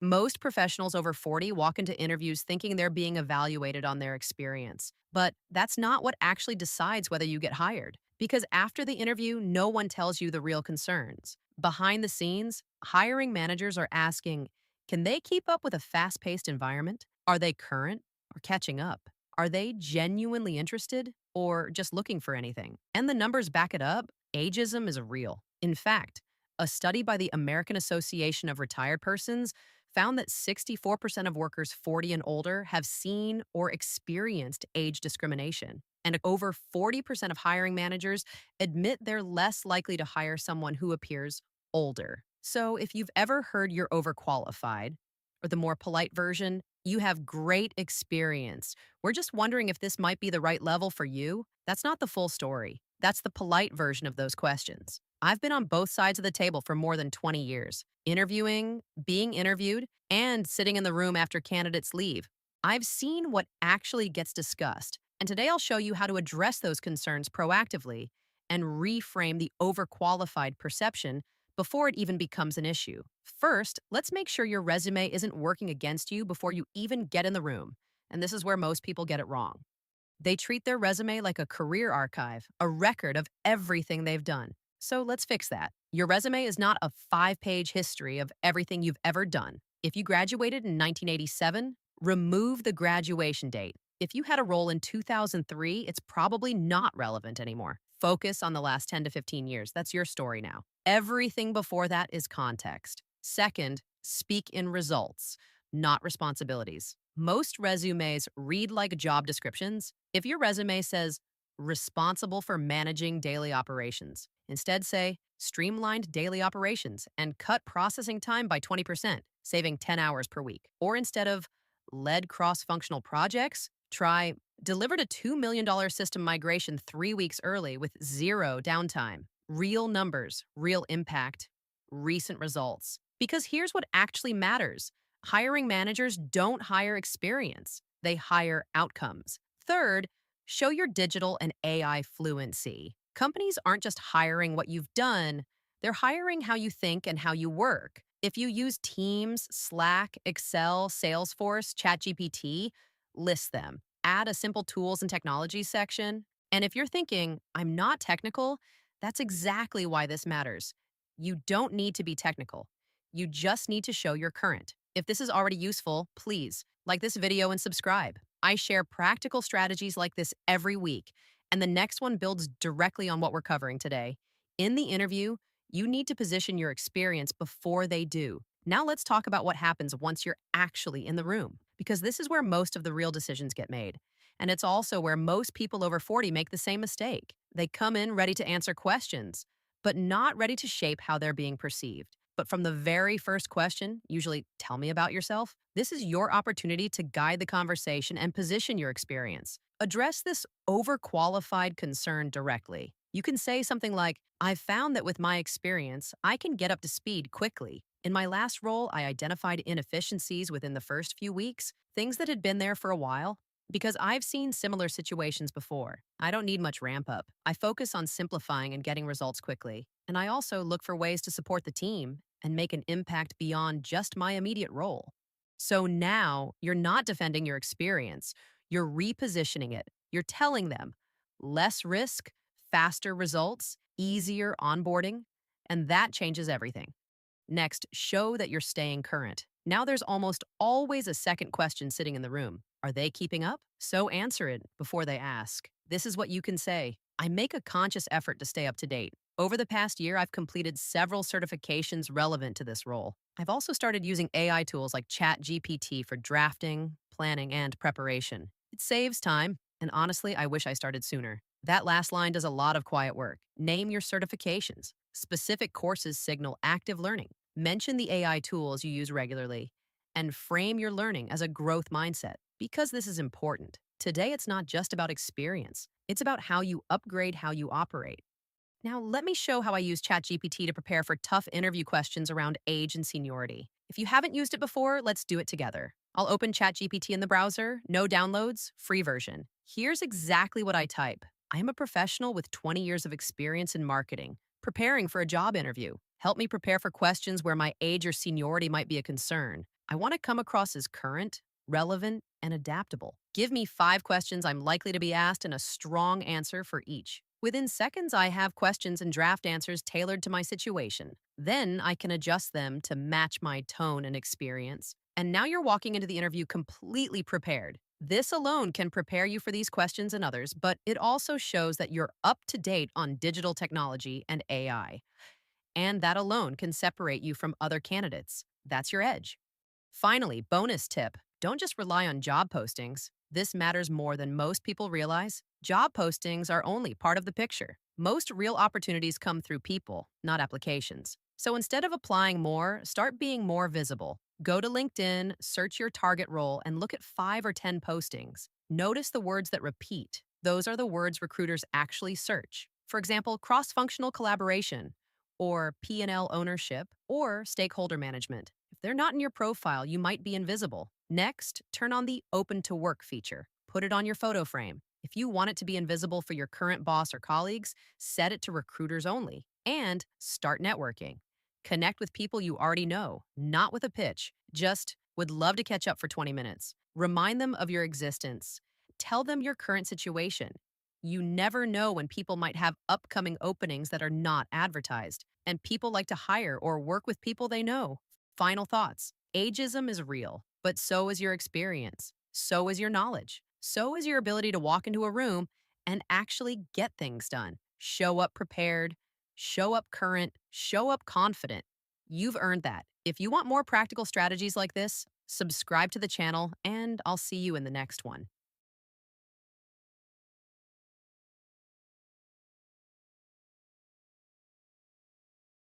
Most professionals over 40 walk into interviews thinking they're being evaluated on their experience. But that's not what actually decides whether you get hired. Because after the interview, no one tells you the real concerns. Behind the scenes, hiring managers are asking, can they keep up with a fast paced environment? Are they current or catching up? Are they genuinely interested or just looking for anything? And the numbers back it up. Ageism is real. In fact, a study by the American Association of Retired Persons found that 64% of workers 40 and older have seen or experienced age discrimination. And over 40% of hiring managers admit they're less likely to hire someone who appears older. So if you've ever heard you're overqualified, or the more polite version, you have great experience. We're just wondering if this might be the right level for you. That's not the full story. That's the polite version of those questions. I've been on both sides of the table for more than 20 years, interviewing, being interviewed, and sitting in the room after candidates leave. I've seen what actually gets discussed, and today I'll show you how to address those concerns proactively and reframe the overqualified perception before it even becomes an issue. First, let's make sure your resume isn't working against you before you even get in the room. And this is where most people get it wrong. They treat their resume like a career archive, a record of everything they've done. So let's fix that. Your resume is not a 5-page history of everything you've ever done. If you graduated in 1987, remove the graduation date. If you had a role in 2003, it's probably not relevant anymore. Focus on the last 10 to 15 years. That's your story now. Everything before that is context. Second, speak in results, not responsibilities. Most resumes read like job descriptions. If your resume says responsible for managing daily operations, instead say streamlined daily operations and cut processing time by 20%, saving 10 hours per week. Or instead of led cross-functional projects, try delivered a $2 million system migration 3 weeks early with zero downtime. Real numbers, real impact, recent results. Because here's what actually matters. Hiring managers don't hire experience, they hire outcomes. Third, show your digital and AI fluency. Companies aren't just hiring what you've done, they're hiring how you think and how you work. If you use Teams, Slack, Excel, Salesforce, ChatGPT, list them. Add a simple tools and technologies section. And if you're thinking, I'm not technical, that's exactly why this matters. You don't need to be technical. You just need to show you're current. If this is already useful, please like this video and subscribe. I share practical strategies like this every week, and the next one builds directly on what we're covering today. In the interview, you need to position your experience before they do. Now let's talk about what happens once you're actually in the room, because this is where most of the real decisions get made. And it's also where most people over 40 make the same mistake. They come in ready to answer questions, but not ready to shape how they're being perceived. But from the very first question, usually tell me about yourself, this is your opportunity to guide the conversation and position your experience. Address this overqualified concern directly. You can say something like, I've found that with my experience, I can get up to speed quickly. In my last role, I identified inefficiencies within the first few weeks, things that had been there for a while, because I've seen similar situations before. I don't need much ramp up. I focus on simplifying and getting results quickly. And I also look for ways to support the team and make an impact beyond just my immediate role. So now you're not defending your experience, you're repositioning it. You're telling them less risk, faster results, easier onboarding, and that changes everything. Next, show that you're staying current. Now there's almost always a second question sitting in the room. Are they keeping up? So answer it before they ask. This is what you can say. I make a conscious effort to stay up to date. Over the past year, I've completed several certifications relevant to this role. I've also started using AI tools like ChatGPT for drafting, planning, and preparation. It saves time, and honestly, I wish I started sooner. That last line does a lot of quiet work. Name your certifications. Specific courses signal active learning. Mention the AI tools you use regularly, and frame your learning as a growth mindset, because this is important. Today, it's not just about experience. It's about how you upgrade how you operate. Now, let me show how I use ChatGPT to prepare for tough interview questions around age and seniority. If you haven't used it before, let's do it together. I'll open ChatGPT in the browser, no downloads, free version. Here's exactly what I type. I am a professional with 20 years of experience in marketing, preparing for a job interview. Help me prepare for questions where my age or seniority might be a concern. I want to come across as current, relevant, and adaptable. Give me 5 questions I'm likely to be asked and a strong answer for each. Within seconds, I have questions and draft answers tailored to my situation. Then I can adjust them to match my tone and experience. And now you're walking into the interview completely prepared. This alone can prepare you for these questions and others, but it also shows that you're up to date on digital technology and AI. And that alone can separate you from other candidates. That's your edge. Finally, bonus tip, don't just rely on job postings. This matters more than most people realize. Job postings are only part of the picture. Most real opportunities come through people, not applications. So instead of applying more, start being more visible. Go to LinkedIn, search your target role, and look at 5 or 10 postings. Notice the words that repeat. Those are the words recruiters actually search. For example, cross functional collaboration, or P&L ownership, or stakeholder management. If they're not in your profile, you might be invisible. Next, turn on the Open to Work feature. Put it on your photo frame. If you want it to be invisible for your current boss or colleagues, set it to recruiters only. And start networking. Connect with people you already know, not with a pitch. Just would love to catch up for 20 minutes. Remind them of your existence. Tell them your current situation. You never know when people might have upcoming openings that are not advertised, and people like to hire or work with people they know. Final thoughts. Ageism is real, but so is your experience. So is your knowledge. So is your ability to walk into a room and actually get things done. Show up prepared, show up current, show up confident. You've earned that. If you want more practical strategies like this, subscribe to the channel, and I'll see you in the next one.